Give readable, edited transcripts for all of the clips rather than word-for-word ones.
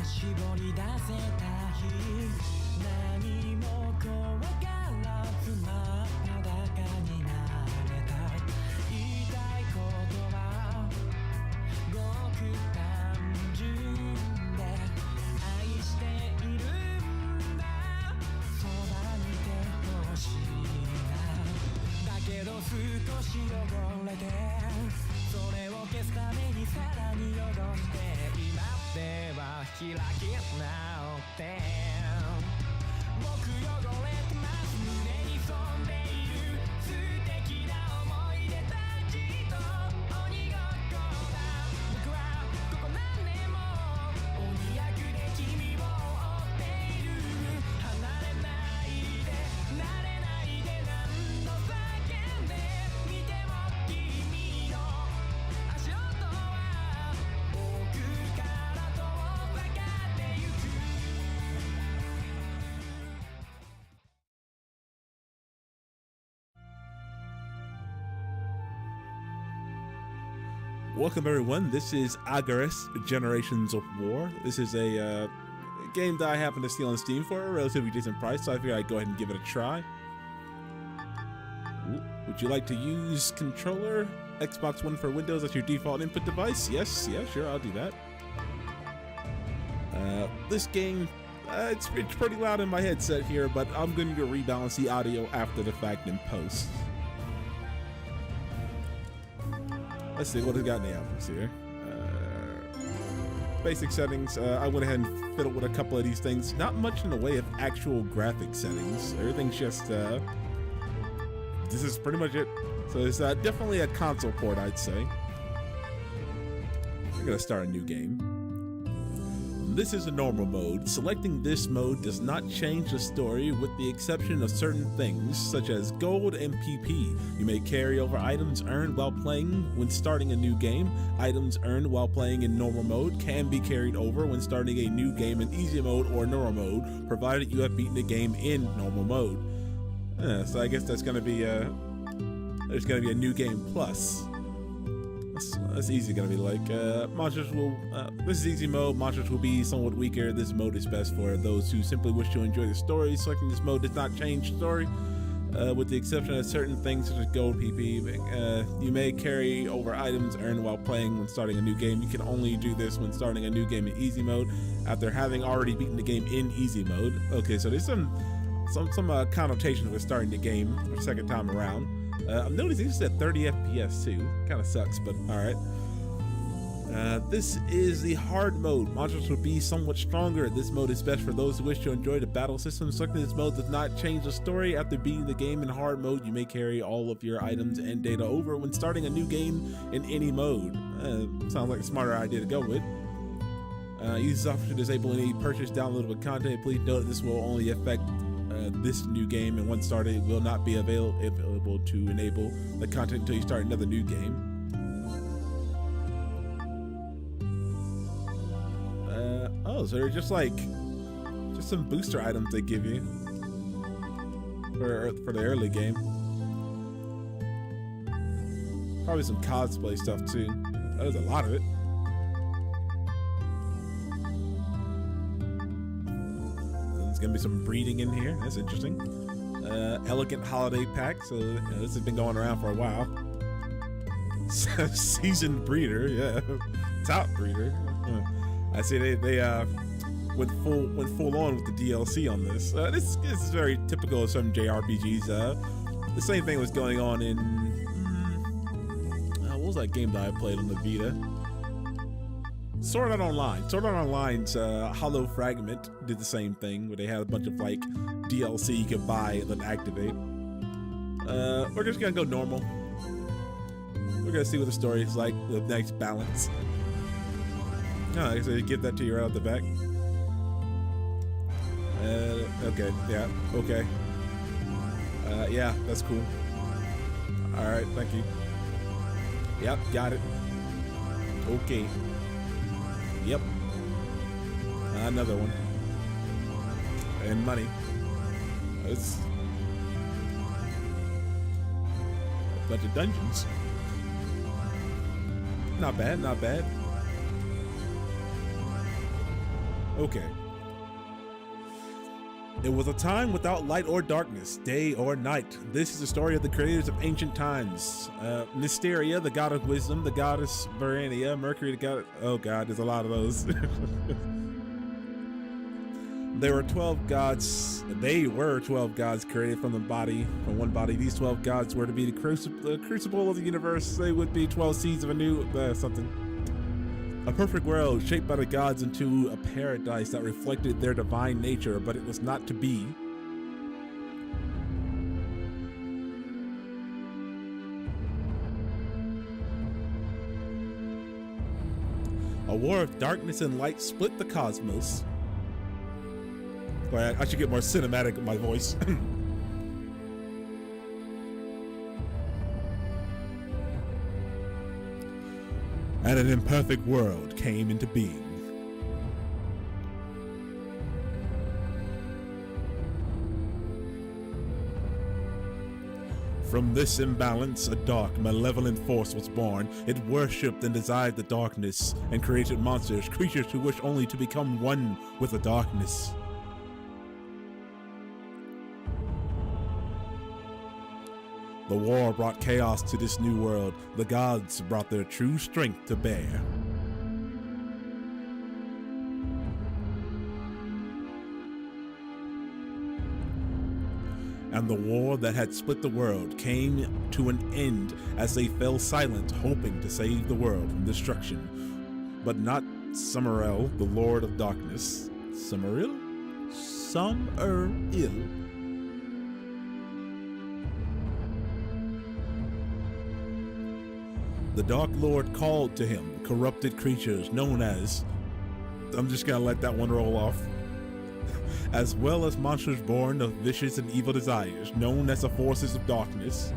絞り出せた日何も怖がらず真っ裸になれた言いたいことはごく単純で愛しているんだそばにいてほしいなだけど少し汚れてそれを消すためにさらに汚して今では開き直って僕汚れてます胸に潜んでいる素敵な思い出たちと鬼ごっこだ僕はここ何年も鬼役で君を追っている離れないで慣れないで何度叫んで見ても君の足音は奥から遠ざかってゆく Welcome everyone, this is Agarest, Generations of War. This is a game that I happened to steal on Steam for a relatively decent price, so I figured I'd go ahead and give it a try. Ooh, would you like to use controller, Xbox One for Windows as your default input device? Yes, yeah, sure, I'll do that. This game, it's pretty loud in my headset here, but I'm going to rebalance the audio after the fact in post. Let's see what we got in the outputs here. Basic settings. I went ahead and fiddled with a couple of these things. Not much in the way of actual graphic settings. Everything's just. This is pretty much it. So it's definitely a console port, I'd say. We're gonna start a new game. This is a normal mode. Selecting this mode does not change the story with the exception of certain things, such as gold and PP. You may carry over items earned while playing when starting a new game. Items earned while playing in normal mode can be carried over when starting a new game in easy mode or normal mode, provided you have beaten the game in normal mode. So I guess that's gonna be there's gonna be a new game plus. That's easy gonna be like. Monsters will, this is easy mode, monsters will be somewhat weaker. This mode is best for those who simply wish to enjoy the story. Selecting this mode does not change the story, with the exception of certain things such as gold PP. You may carry over items earned while playing when starting a new game. You can only do this when starting a new game in easy mode, after having already beaten the game in easy mode. Okay, so there's some connotation with starting the game for second time around. I'm noticing this is at 30 FPS too. Kind of sucks, but alright. This is the hard mode. Monsters will be somewhat stronger. This mode is best for those who wish to enjoy the battle system. Selecting this mode does not change the story. After beating the game in hard mode, you may carry all of your items and data over when starting a new game in any mode. Sounds like a smarter idea to go with. Use this option to disable any purchase downloadable content. Please note this will only affect this new game, and once started it will not be available to enable the content until you start another new game. Oh, so they're just some booster items they give you for the early game. Probably some cosplay stuff too. There's a lot of it. There's gonna be some breeding in here. That's interesting. Elegant holiday pack. So this has been going around for a while. Seasoned breeder, yeah, top breeder. I see they went full on with the DLC on this. This is very typical of some JRPGs. The same thing was going on in what was that game that I played on the Vita? Sword Art Online. Sword Art Online's Hollow Fragment did the same thing, where they had a bunch of like DLC you could buy and then activate. We're just gonna go normal. We're gonna see what the story is like, the next balance. Oh, so you give that to you right out the back. Okay, yeah, okay. Yeah, that's cool. Alright, thank you. Yep, got it. Okay. Yep. Another one. And money. That's a bunch of dungeons. Not bad, not bad. Okay. It was a time without light or darkness, day or night. This is the story of the creators of ancient times. Mysteria, the god of wisdom, the goddess Verania, Mercury, the god. Oh god, there's a lot of those. There were 12 gods. They were 12 gods created from one body. These 12 gods were to be the crucible of the universe. They would be 12 seeds of a new a perfect world shaped by the gods into a paradise that reflected their divine nature, but it was not to be. A war of darkness and light split the cosmos. I should get more cinematic with my voice. And an imperfect world came into being. From this imbalance, a dark, malevolent force was born. It worshipped and desired the darkness and created monsters, creatures who wish only to become one with the darkness. The war brought chaos to this new world. The gods brought their true strength to bear. And the war that had split the world came to an end as they fell silent, hoping to save the world from destruction. But not Summeril, the Lord of Darkness. Summeril? Summeril. The Dark Lord called to him corrupted creatures known as, I'm just gonna let that one roll off, as well as monsters born of vicious and evil desires, known as the forces of darkness.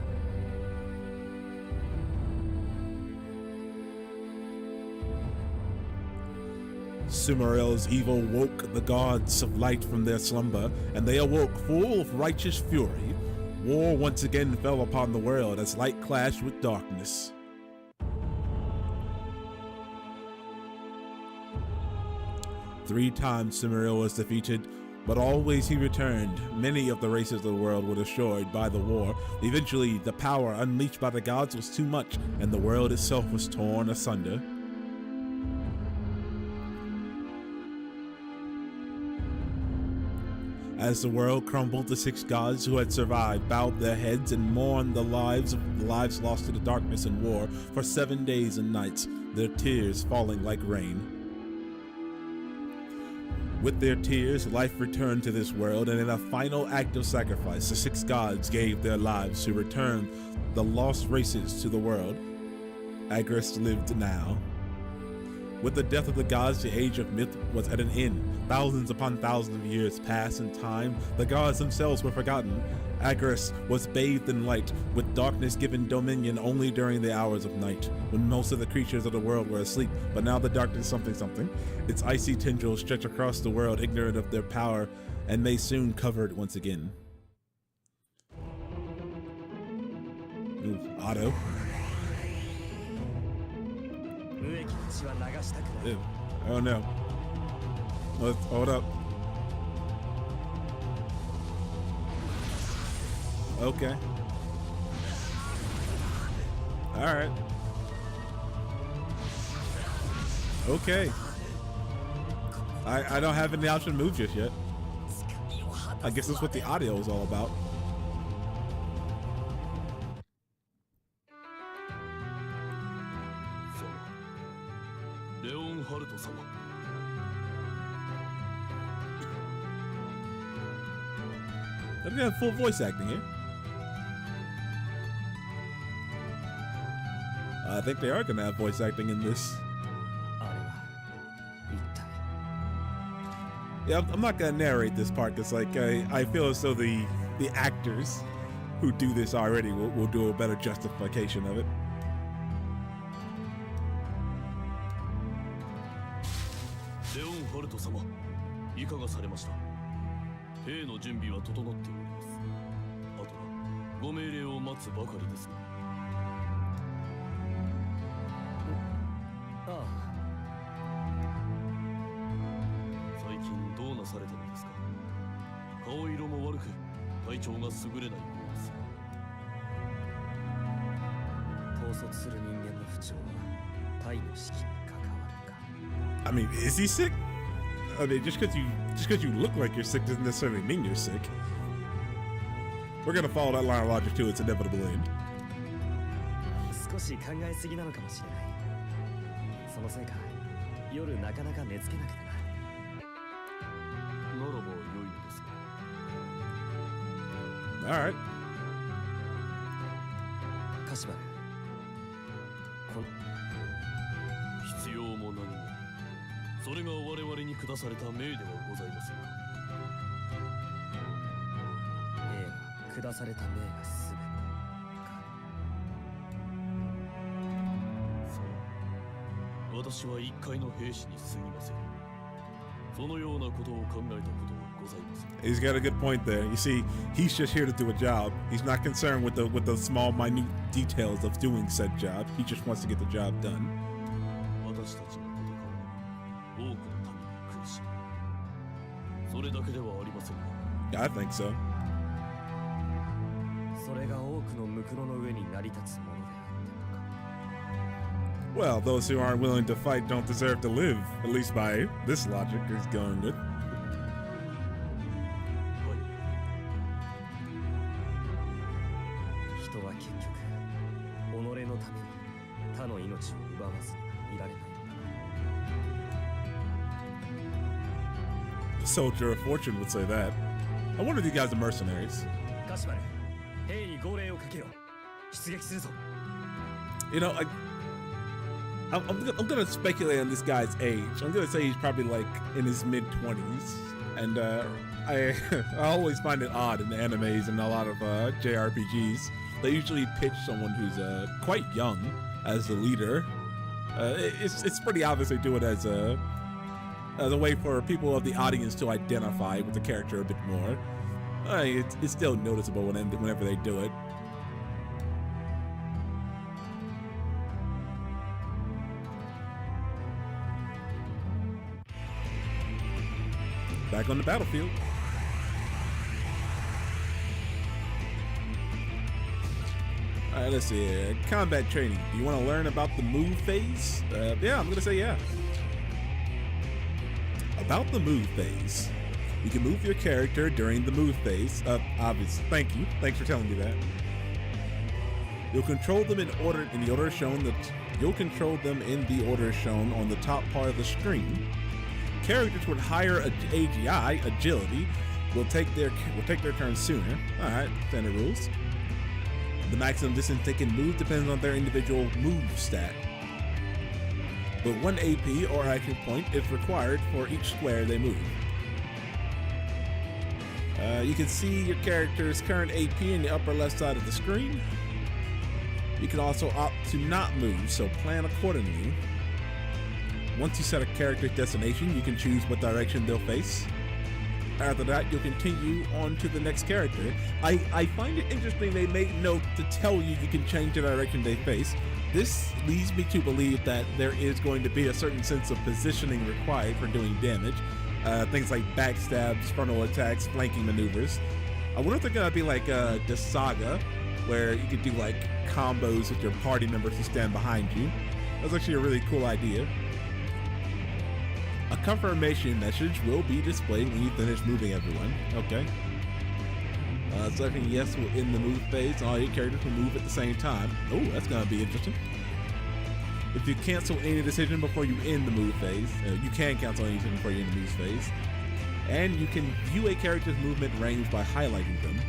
Sumeril's evil woke the gods of light from their slumber, and they awoke full of righteous fury. War once again fell upon the world as light clashed with darkness. Three times Summeril was defeated, but always he returned. Many of the races of the world were destroyed by the war. Eventually, the power unleashed by the gods was too much, and the world itself was torn asunder. As the world crumbled, the six gods who had survived bowed their heads and mourned the lives lost to the darkness and war for 7 days and nights, their tears falling like rain. With their tears, life returned to this world, and in a final act of sacrifice, the six gods gave their lives to return the lost races to the world. Agarest lived now. With the death of the gods, the age of myth was at an end. Thousands upon thousands of years passed in time. The gods themselves were forgotten. Agarest was bathed in light, with darkness given dominion only during the hours of night, when most of the creatures of the world were asleep. But now the darkness something. Its icy tendrils stretch across the world, ignorant of their power, and may soon cover it once again. Ooh, Otto. Ew. Oh no. Let's hold up. Okay. Alright. Okay. I don't have any option to move just yet. I guess that's what the audio is all about. They're gonna have full voice acting here. I think they are gonna have voice acting in this. Yeah, I'm not gonna narrate this part because, like, I feel as though the actors who do this already will do a better justification of it. 優れない方です。統率する人間の不調は体の士気に関わるか。I mean, is he sick? I mean, just because you look like you're sick doesn't necessarily mean you're sick. We're gonna follow that line of logic to its inevitable end. 少し考えすぎなのかもしれない。そのせいか、夜なかなか寝つけなくてな。ならば良いのですが。All right. カシバル、必要も何も、それが我々に下された命ではございませんか。命が下された命が全てか。そう、私は一介の兵士に過ぎません。そのようなことを考えたことはございません。He's got a good point there. You see, he's just here to do a job. He's not concerned with the small, minute details of doing said job. He just wants to get the job done. 私たちが戦う多くの民が苦しむ。それだけではありませんか。I think so. それが多くのムクロの上に成り立つものであってのか。Well, those who aren't willing to fight don't deserve to live. At least by this logic is going with. 人は結局、己のために他の命を奪わずにいられないのだ。 A soldier of fortune would say that. I wonder if these guys are mercenaries. カシバル、兵に号令をかけよ。出撃するぞ。You know, I'm gonna speculate on this guy's age. I'm gonna say he's probably like in his mid-20s, and I always find it odd in the animes and a lot of JRPGs. They usually pitch someone who's quite young as the leader. It's pretty obvious they do it as a way for people of the audience to identify with the character a bit more. It's still noticeable whenever they do it. Back on the battlefield. All right, let's see. Combat training. Do you want to learn about the move phase? Yeah, I'm going to say yeah. About the move phase. You can move your character during the move phase. Obviously. Thank you. Thanks for telling me that. You'll control them in the order shown on the top part of the screen. Characters with higher AGI, agility, will take their turn sooner. All right, standard rules. The maximum distance they can move depends on their individual move stat. But 1 AP or action point is required for each square they move. You can see your character's current AP in the upper left side of the screen. You can also opt to not move, so plan accordingly. Once you set a character's destination, you can choose what direction they'll face. After that, you'll continue on to the next character. I find it interesting they made note to tell you can change the direction they face. This leads me to believe that there is going to be a certain sense of positioning required for doing damage. Things like backstabs, frontal attacks, flanking maneuvers. I wonder if they're gonna be like Disgaea, where you could do like combos with your party members who stand behind you. That's actually a really cool idea. A confirmation message will be displayed when you finish moving everyone. Okay. Selecting yes will end the move phase. All your characters will move at the same time. Oh, that's gonna be interesting. If you cancel any decision before you end the move phase, you can cancel any decision before you end the move phase. And you can view a character's movement range by highlighting them.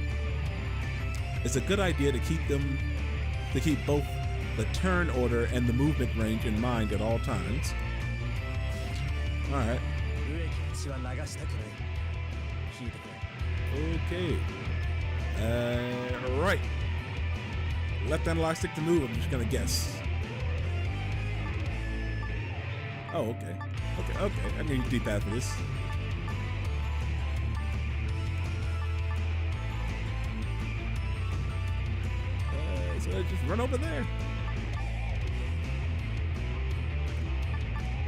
It's a good idea to keep both the turn order and the movement range in mind at all times. All right. Okay. Right. Left analog stick to move. I'm just gonna guess. Oh, okay. Okay. I need D-pad for this. So just run over there.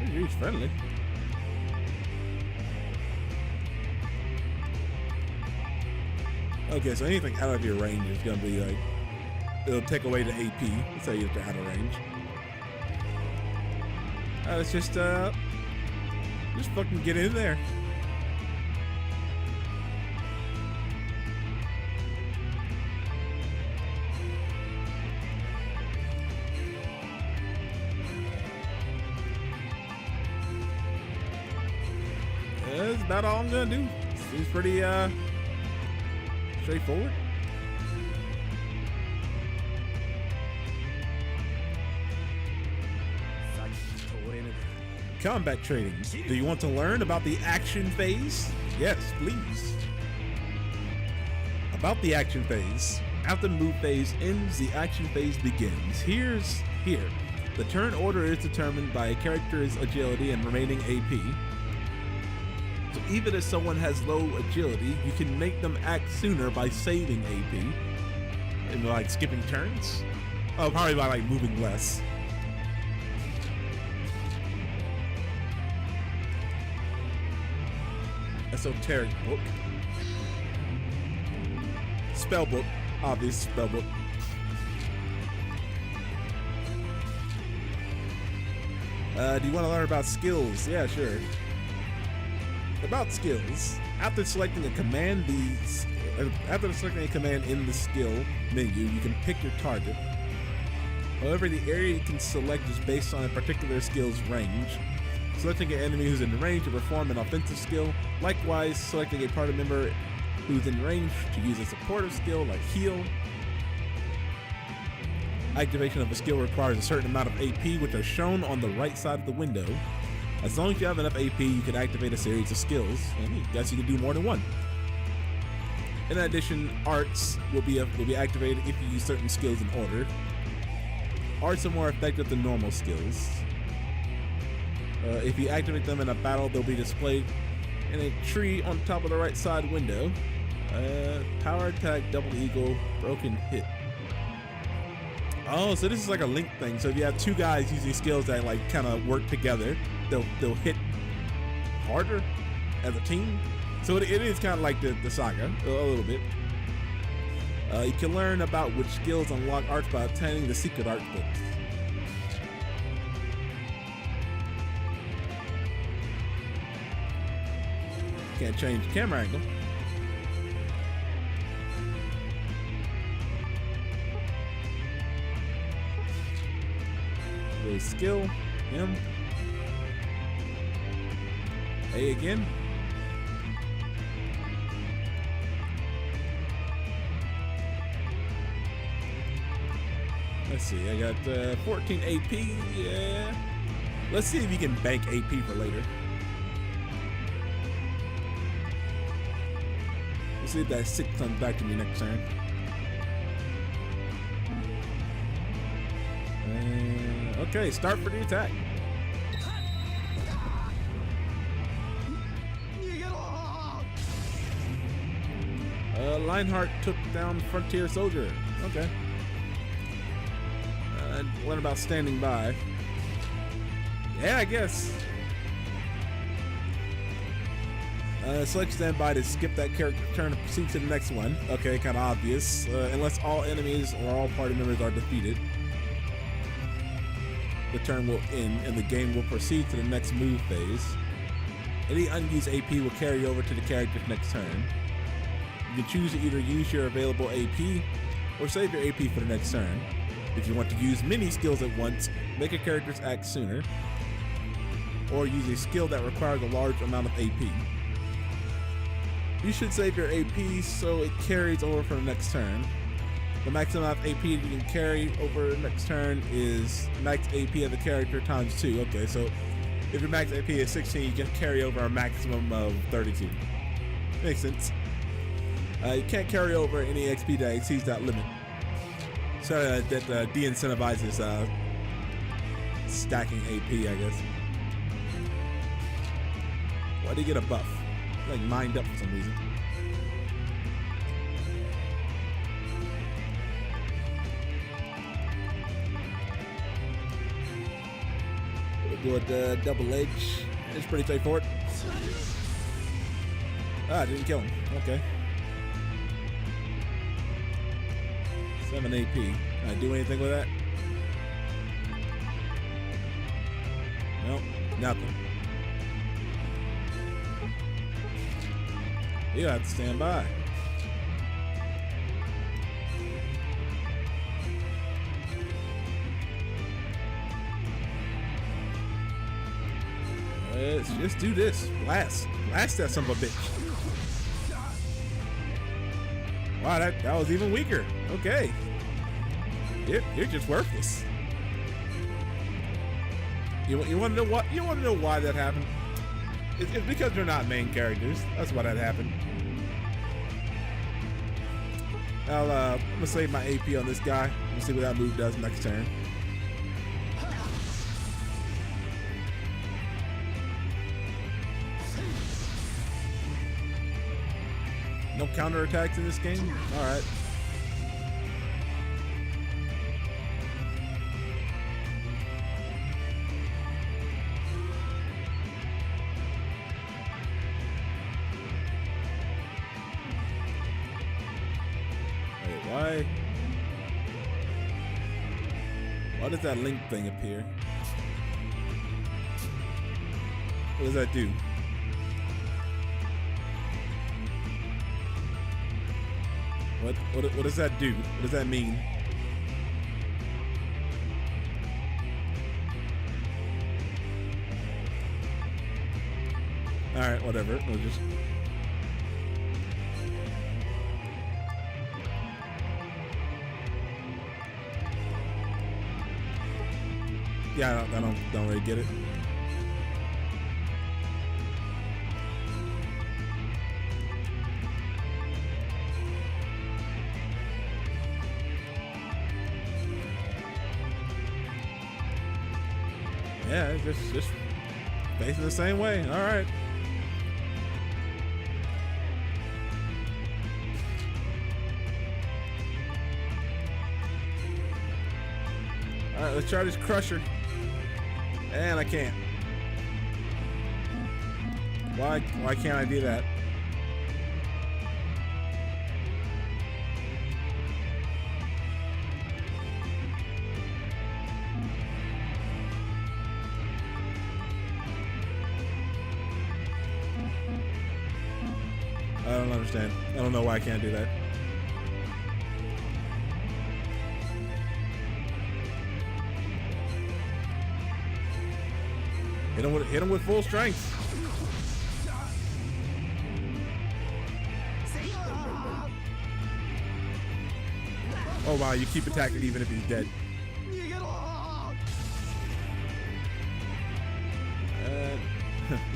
He's friendly. Okay, so anything out of your range is gonna be like, it'll take away the AP. Let's tell you if they're out of range. Let's just fucking get in there. That's about all I'm gonna do. Seems pretty straightforward. Combat training. Do you want to learn about the action phase? Yes, please. About the action phase. After the move phase ends, the action phase begins. Here. The turn order is determined by a character's agility and remaining AP. So even if someone has low agility, you can make them act sooner by saving AP. And like skipping turns? Oh, probably by like moving less. Esoteric book. Spell book. Obvious spell book. Do you want to learn about skills? Yeah, sure. About skills. After selecting a command in the skill menu, you can pick your target. However, the area you can select is based on a particular skill's range. Selecting an enemy who's in range to perform an offensive skill. Likewise, selecting a party member who's in range to use a supportive skill like heal. Activation of a skill requires a certain amount of AP, which are shown on the right side of the window. As long as you have enough AP, you can activate a series of skills, and I guess you can do more than one. In addition, arts will be activated if you use certain skills in order. Arts are more effective than normal skills. If you activate them in a battle, they'll be displayed in a tree on top of the right side window. Power attack, double eagle, broken hit. Oh, so this is like a link thing. So if you have two guys using skills that like kind of work together, they'll hit harder as a team. So it is kind of like the saga a little bit. You can learn about which skills unlock arts by obtaining the secret art book. Can't change the camera angle. Little skill, him. A again. Let's see, I got 14 AP, yeah. Let's see if you can bank AP for later. Let's see if that 6 comes back to me next turn. Okay, start for the attack. Lionheart took down Frontier Soldier. Okay. What about standing by? Yeah, I guess. Select standby to skip that character turn and proceed to the next one. Okay, kind of obvious. Unless all enemies or all party members are defeated, the turn will end and the game will proceed to the next move phase. Any unused AP will carry over to the character's next turn. You can choose to either use your available AP or save your AP for the next turn. If you want to use many skills at once, make a character's act sooner, or use a skill that requires a large amount of AP. You should save your AP so it carries over for the next turn. The maximum amount of AP you can carry over the next turn is max AP of the character times 2. Okay, so if your max AP is 16, you can carry over a maximum of 32. Makes sense. You can't carry over any XP that exceeds that limit. So that de-incentivizes stacking AP, I guess. Why did he get a buff? Like mined up for some reason. We'll do a double edge. It's pretty straightforward. Ah, didn't kill him. Okay. 7 AP. Can I do anything with that? Nope, nothing. You have to stand by. Let's just do this. Blast that son of a bitch. Wow, that was even weaker. Okay. You're just worthless. You want to know what? You want to know why that happened? It's because they're not main characters. That's why that happened. I'm gonna save my AP on this guy. We'll see what that move does next turn. No counterattacks in this game? Alright. Wait, why does that link thing appear? What does that do? What does that do? What does that mean? All right, whatever. We'll just. Yeah, I don't really get it. Yeah, it's just facing the same way. All right. All right, let's try this crusher. And I can't. Why can't I do that? I don't understand. I don't know why I can't do that. Hit him with full strength. Oh wow, you keep attacking even if he's dead.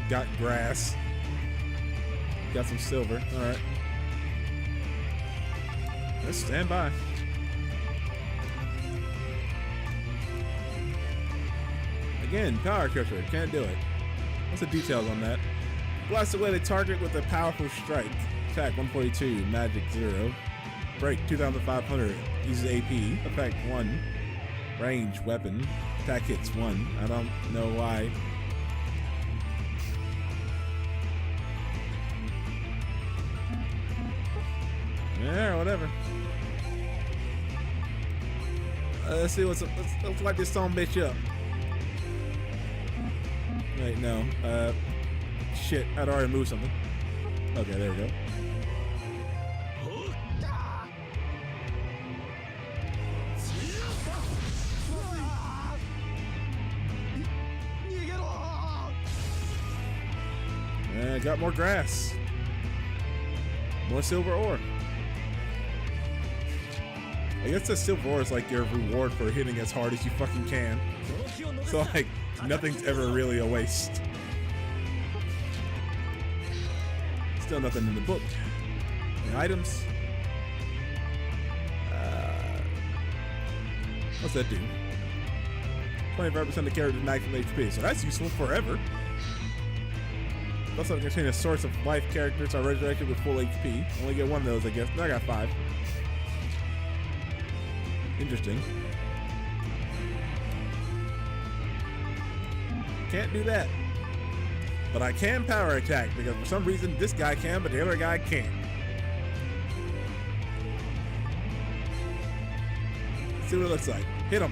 Got grass. Got some silver. All right. Let's stand by. Again, power crusher. Can't do it. What's the details on that? Blast away the target with a powerful strike. Attack 142, magic 0. Break 2,500. Uses AP. Effect 1. Range weapon. Attack hits 1. I don't know why. Yeah, whatever. Let's see what's up. Let's light this son bitch up. Wait, no. Shit, I'd already moved something. Okay, there we go. And got more grass. More silver ore. I guess the silver ore is like your reward for hitting as hard as you fucking can. So like, nothing's ever really a waste. Still nothing in the book. And items. What's that do? 25% of character's maximum HP. So that's useful forever. Also contain a source of life characters are resurrected with full HP. Only get one of those, I guess. No, I got 5. Interesting. Can't do that. But I can power attack because for some reason this guy can, but the other guy can't. See what it looks like. Hit him.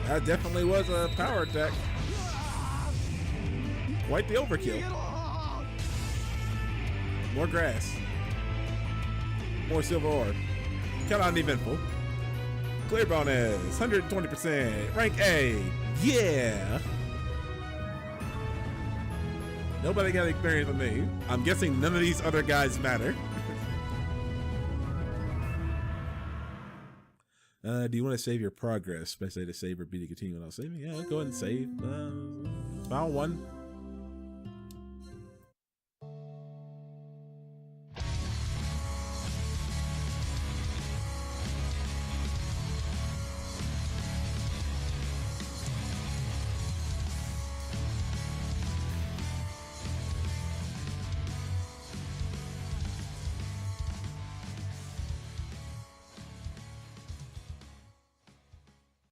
That definitely was a power attack. Quite the overkill. More grass. More silver ore. Kind of uneventful. Clear bonus, 120%. Rank A. Yeah. Nobody got experience with me. I'm guessing none of these other guys matter. Do you want to save your progress? Best way to save or B to continue without saving? Yeah, go ahead and save. Found one.